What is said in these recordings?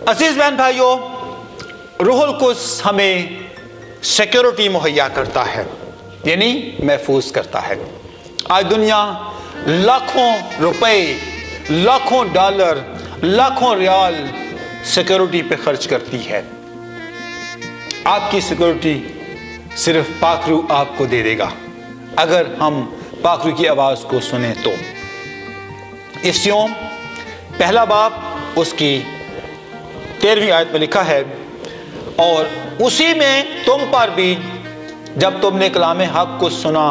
عزیز بہن بھائیوں، روح القدس ہمیں سیکیورٹی مہیا کرتا ہے، یعنی محفوظ کرتا ہے۔ آج دنیا لاکھوں روپے، لاکھوں ڈالر، لاکھوں ریال سیکیورٹی پہ خرچ کرتی ہے۔ آپ کی سیکیورٹی صرف پاک روح آپ کو دے دے گا اگر ہم پاک روح کی آواز کو سنیں تو۔ افسیوں پہلا باب اس کی 13ویں آیت میں لکھا ہے، اور اسی میں تم پر بھی جب تم نے کلام حق کو سنا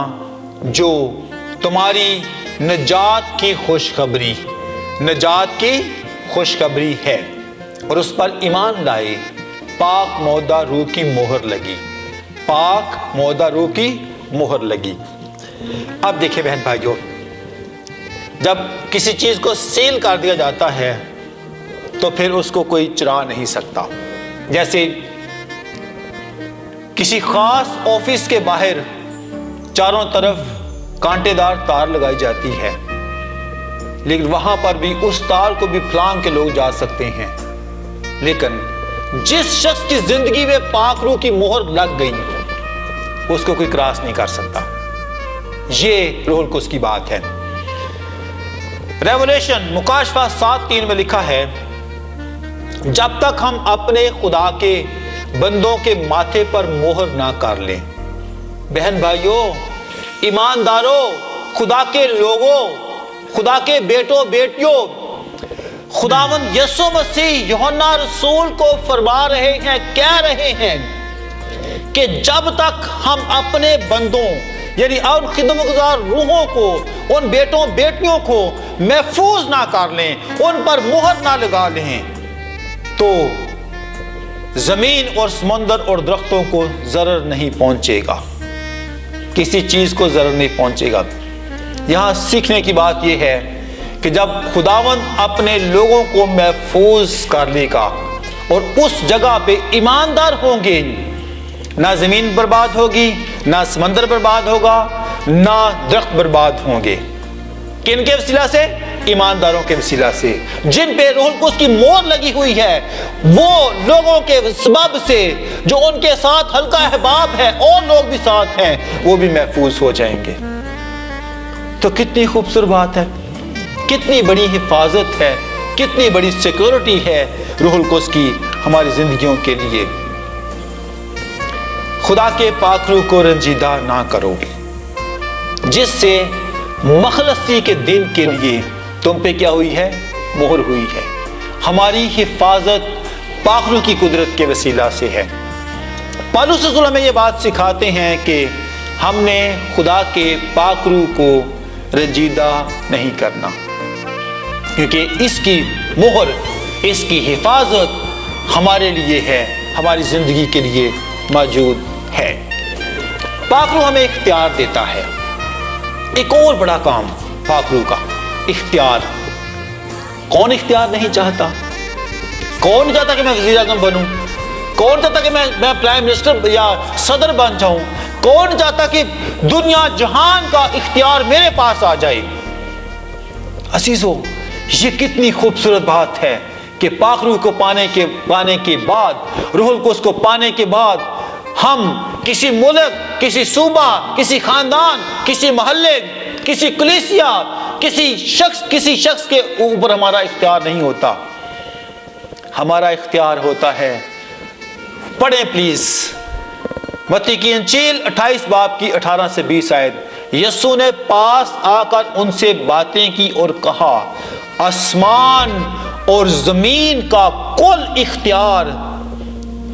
جو تمہاری نجات کی خوشخبری ہے، اور اس پر ایمان لائے، پاک معدہ روح کی مہر لگی۔ اب دیکھیں بہن بھائیوں، جب کسی چیز کو سیل کر دیا جاتا ہے تو پھر اس کو کوئی چرا نہیں سکتا۔ جیسے کسی خاص آفس کے باہر چاروں طرف کانٹے دار تار لگائی جاتی ہے، لیکن وہاں پر بھی اس تار کو بھی پھلانگ کے لوگ جا سکتے ہیں، لیکن جس شخص کی زندگی میں پاک روح کی مہر لگ گئی اس کو کوئی کراس نہیں کر سکتا۔ یہ روح القدس کی بات ہے۔ ریولیشن مکاشفہ 7:3 میں لکھا ہے، جب تک ہم اپنے خدا کے بندوں کے ماتھے پر مہر نہ کر لیں۔ بہن بھائیوں، ایمانداروں، خدا کے لوگوں، خدا کے بیٹوں بیٹیوں، خداوند یسوع مسیح یوحنا رسول کو فرما رہے ہیں، کہہ رہے ہیں کہ جب تک ہم اپنے بندوں یعنی ان خدمت گزار روحوں کو، ان بیٹوں بیٹیوں کو محفوظ نہ کر لیں، ان پر مہر نہ لگا لیں، تو زمین اور سمندر اور درختوں کو ضرر نہیں پہنچے گا، کسی چیز کو ضرر نہیں پہنچے گا۔ یہاں سیکھنے کی بات یہ ہے کہ جب خداوند اپنے لوگوں کو محفوظ کر لے گا اور اس جگہ پہ ایماندار ہوں گے، نہ زمین برباد ہوگی، نہ سمندر برباد ہوگا، نہ درخت برباد ہوں گے۔ کن کے وسیلہ سے؟ ایمانداروں کے وسیلہ سے، جن پہ روح القدس کی مہر لگی ہوئی ہے، وہ لوگوں کے سبب سے جو ان کے ساتھ حلقہ احباب ہے اور لوگ بھی ساتھ ہیں، وہ بھی محفوظ ہو جائیں گے۔ تو کتنی خوبصورت بات ہے، کتنی بڑی حفاظت ہے، کتنی بڑی سیکورٹی ہے روح القدس کی ہماری زندگیوں کے لیے۔ خدا کے پاک روح کو رنجیدہ نہ کرو، جس سے مخلصی کے دن کے لیے تم پہ کیا ہوئی ہے؟ مہر ہوئی ہے۔ ہماری حفاظت پاک روح کی قدرت کے وسیلہ سے ہے۔ پالوس رسول ہمیں یہ بات سکھاتے ہیں کہ ہم نے خدا کے پاک روح کو رنجیدہ نہیں کرنا، کیونکہ اس کی مہر، اس کی حفاظت ہمارے لیے ہے، ہماری زندگی کے لیے موجود ہے۔ پاک روح ہمیں اختیار دیتا ہے۔ ایک اور بڑا کام پاک روح کا، اختیار۔ کون اختیار نہیں چاہتا؟ کون چاہتا کہ میں وزیر اعظم بنوں؟ کون چاہتا کہ میں پرائم منسٹر یا صدر بن جاؤں؟ کون چاہتا کہ دنیا جہان کا اختیار میرے پاس آ جائے؟ عزیزو، یہ کتنی خوبصورت بات ہے کہ پاک روح کو پانے کے بعد، روح القدس کو پانے کے بعد، ہم کسی ملک، کسی صوبہ، کسی خاندان، کسی محلے، کسی کلیسیا، کسی شخص کے اوپر ہمارا اختیار نہیں ہوتا۔ ہمارا اختیار ہوتا ہے، پڑھیں پلیز، متی کی انجیل 28 باب کی 18 سے 20 آیت۔ یسوع نے پاس آ کر ان سے باتیں کی اور کہا، آسمان اور زمین کا کل اختیار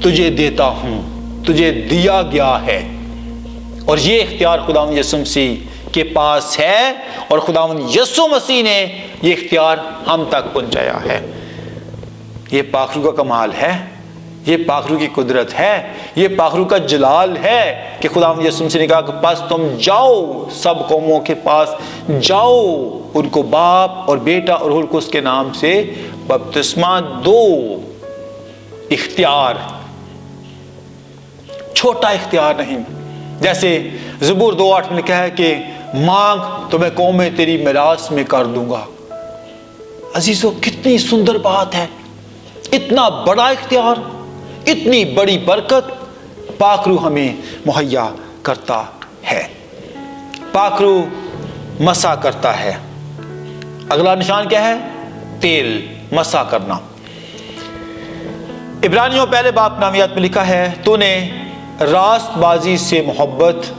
تجھے دیتا ہوں، تجھے دیا گیا ہے۔ اور یہ اختیار خداوند یسوع مسیح کے پاس ہے، اور خداوند یسوع مسیح نے یہ اختیار ہم تک پہنچایا ہے۔ یہ پاک روح کا کمال ہے، یہ پاک روح کی قدرت ہے، یہ پاک روح کا جلال ہے کہ خداوند یسوع مسیح نے کہا کہ پس تم جاؤ، سب قوموں کے پاس جاؤ، ان کو باپ اور بیٹا اور روح القدس کے نام سے بپتسمہ دو۔ اختیار، چھوٹا اختیار نہیں۔ جیسے زبور 2:8 میں لکھا ہے کہ مانگ تو میں قومیں تیری میراث میں کر دوں گا۔ عزیزو، کتنی سندر بات ہے اتنا بڑا اختیار، اتنی بڑی برکت پاک روح ہمیں مہیا کرتا ہے۔ پاک روح مسا کرتا ہے۔ اگلا نشان کیا ہے؟ تیل، مسا کرنا۔ عبرانیوں پہلے باب نامیات میں لکھا ہے، تو نے راست بازی سے محبت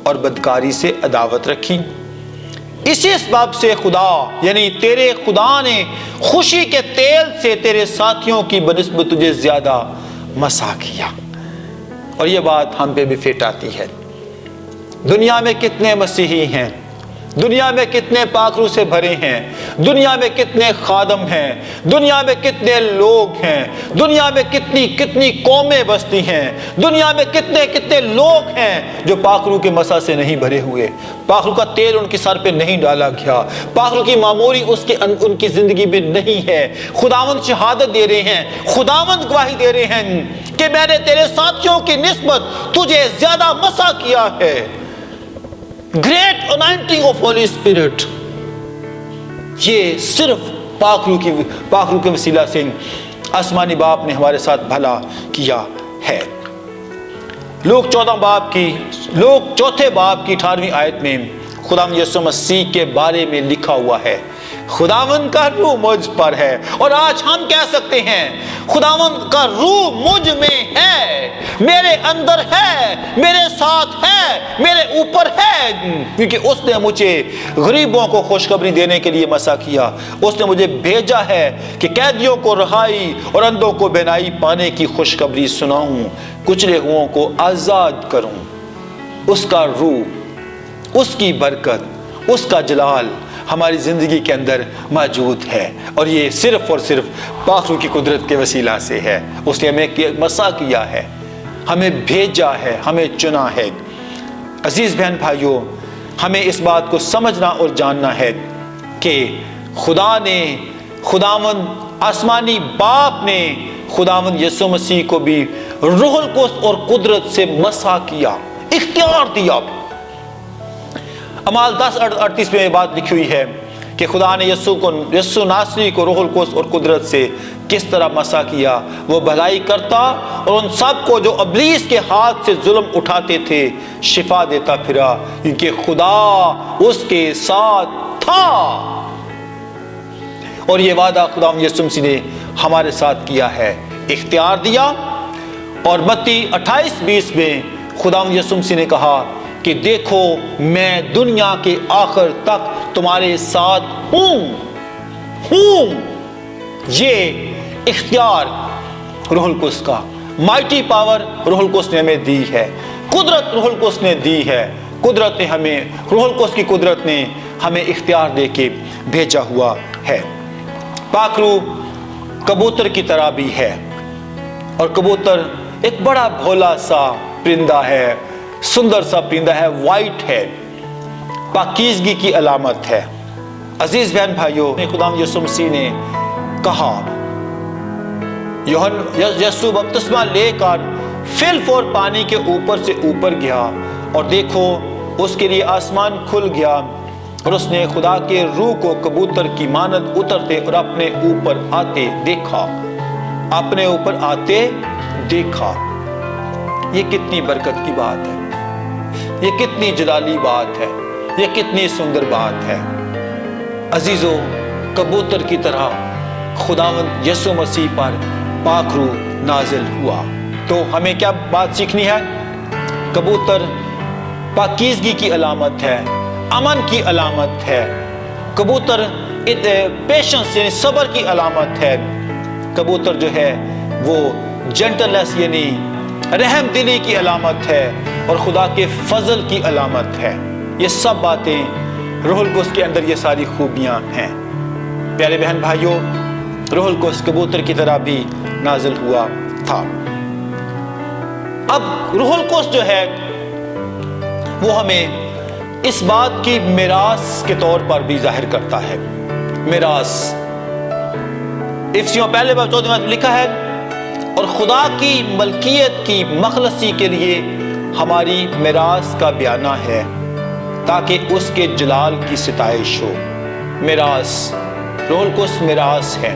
اور بدکاری سے عداوت رکھی، اسی اسباب سے خدا یعنی تیرے خدا نے خوشی کے تیل سے تیرے ساتھیوں کی بنسبت تجھے زیادہ مسا کیا۔ اور یہ بات ہم پہ بھی فٹ آتی ہے۔ دنیا میں کتنے مسیحی ہیں، دنیا میں کتنے پاک روح سے بھرے ہیں، دنیا میں کتنے خادم ہیں، دنیا میں کتنے لوگ ہیں، دنیا میں کتنی قومیں بستی ہیں، دنیا میں کتنے لوگ ہیں جو پاک روح کے مسا سے نہیں بھرے ہوئے، پاک روح کا تیل ان کے سر پہ نہیں ڈالا گیا، پاک روح کی معموری ان کی زندگی میں نہیں ہے۔ خداوند شہادت دے رہے ہیں، خداوند گواہی دے رہے ہیں کہ میں نے تیرے ساتھیوں کی نسبت تجھے زیادہ مسا کیا ہے۔ گریٹ انائنٹنگ آف ہولی اسپرٹ، یہ صرف پاک روح کے وسیلہ سے آسمانی باپ نے ہمارے ساتھ بھلا کیا ہے۔ لوک چوتھے باب کی 18ویں آیت میں خداوند یسوع مسیح کے بارے میں لکھا ہوا ہے، خداوند کا روح مجھ پر ہے۔ اور آج ہم کہہ سکتے ہیں خداوند کا روح مجھ میں ہے، میرے اندر ہے، میرے ساتھ ہے، میرے اوپر ہے، کیونکہ اس نے مجھے غریبوں کو خوشخبری دینے کے لیے مسا کیا۔ اس نے مجھے بھیجا ہے کہ قیدیوں کو رہائی اور اندھوں کو بینائی پانے کی خوشخبری سناؤں، کچلے ہوئوں کو آزاد کروں۔ اس کا روح، اس کی برکت، اس کا جلال ہماری زندگی کے اندر موجود ہے، اور یہ صرف اور صرف پاک روح کی قدرت کے وسیلہ سے ہے۔ اس نے ہمیں مسا کیا ہے، ہمیں بھیجا ہے، ہمیں چنا ہے۔ عزیز بہن بھائیوں، ہمیں اس بات کو سمجھنا اور جاننا ہے کہ خداوند آسمانی باپ نے خداوند یسوع مسیح کو بھی روح القدس اور قدرت سے مسا کیا، اختیار دیا۔ اعمال 10:38 میں یہ بات لکھی ہوئی ہے کہ خدا نے یسوع ناصری کو روح القدس اور قدرت سے کس طرح مسا کیا، وہ بھلائی کرتا اور ان سب کو جو ابلیس کے ہاتھ سے ظلم اٹھاتے تھے شفا دیتا پھرا، کیونکہ خدا اس کے ساتھ تھا۔ اور یہ وعدہ خدا یسوع مسیح نے ہمارے ساتھ کیا ہے، اختیار دیا۔ اور متی 28:20 میں خدا یسوع مسیح نے کہا کہ دیکھو میں دنیا کے آخر تک تمہارے ساتھ ہوں۔ یہ اختیار روح القدس کا، مائٹی پاور روح القدس نے ہمیں دی ہے، قدرت روح القدس نے دی ہے، قدرت نے ہمیں، روح القدس کی قدرت نے ہمیں اختیار دے کے بھیجا ہوا ہے۔ پاک روح کبوتر کی طرح بھی ہے، اور کبوتر ایک بڑا بھولا سا پرندہ ہے، سندر سا پرندہ ہے، وائٹ ہے، پاکیزگی کی علامت ہے۔ عزیز بہن بھائیوں، خدا یسوع مسیح نے کہا، یسوع بپتسمہ لے کر فل فور پانی کے اوپر سے اوپر گیا، اور دیکھو اس کے لیے آسمان کھل گیا، اور اس نے خدا کے روح کو کبوتر کی مانند اترتے اور اپنے اوپر آتے دیکھا، اپنے اوپر آتے دیکھا۔ یہ کتنی برکت کی بات ہے، یہ کتنی جلالی بات ہے، یہ کتنی سندر بات ہے۔ عزیزو، کبوتر کی طرح خداوند یسوع مسیح پر پاک روح نازل ہوا۔ تو ہمیں کیا بات سیکھنی ہے؟ کبوتر پاکیزگی کی علامت ہے، امن کی علامت ہے، کبوتر پیشنس یعنی صبر کی علامت ہے، کبوتر جو ہے وہ جنٹلنس یعنی رحم دلی کی علامت ہے، اور خدا کے فضل کی علامت ہے۔ یہ سب باتیں روح القدس کے اندر، یہ ساری خوبیاں ہیں۔ پیارے بہن بھائیوں، روح القدس کبوتر کی طرح بھی نازل ہوا تھا۔ اب روح القدس جو ہے وہ ہمیں اس بات کی میراث کے طور پر بھی ظاہر کرتا ہے۔ میراث افسیوں پہلے باب 14 میں لکھا ہے، اور خدا کی ملکیت کی مخلصی کے لیے ہماری میراث کا بیانہ ہے، تاکہ اس کے جلال کی ستائش ہو۔ میراث، روح القدس میراث ہے۔